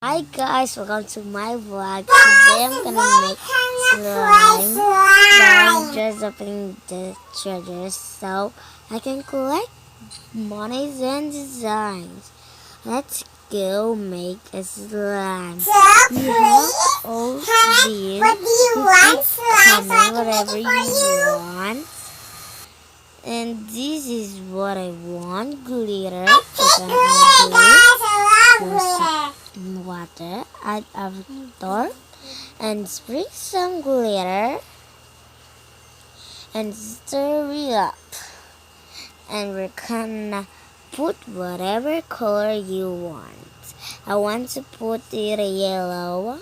Hi guys, welcome to my vlog. Today I'm gonna make slime by just opening the treasures so I can collect monies and designs. Let's go make a slime. You have all these. You can comment whatever you want. And this is what I want. Glitter. Water, add avatar, and sprinkle some glitter and stir it up. And we're gonna put whatever color you want. I want to put it yellow,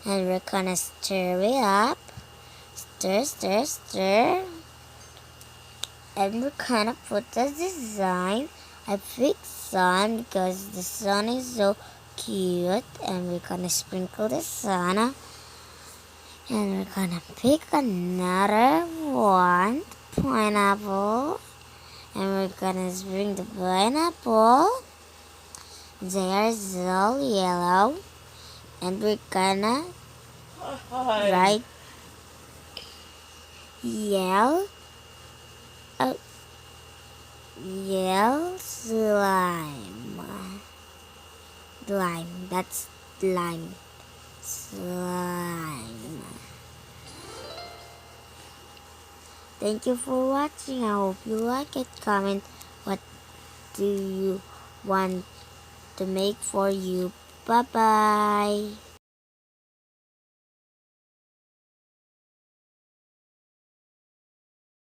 and we're gonna stir it up. Stir, stir, stir. And we're gonna put the design. I picked sun because the sun is so cute, and we're gonna sprinkle the sun, and we're gonna pick another one, pineapple, and we're gonna bring the pineapple. There's all yellow, and we're gonna write yellow, yellow slime, that's slime. Thank you for watching. I hope you like it. Comment what do you want to make for you. Bye bye.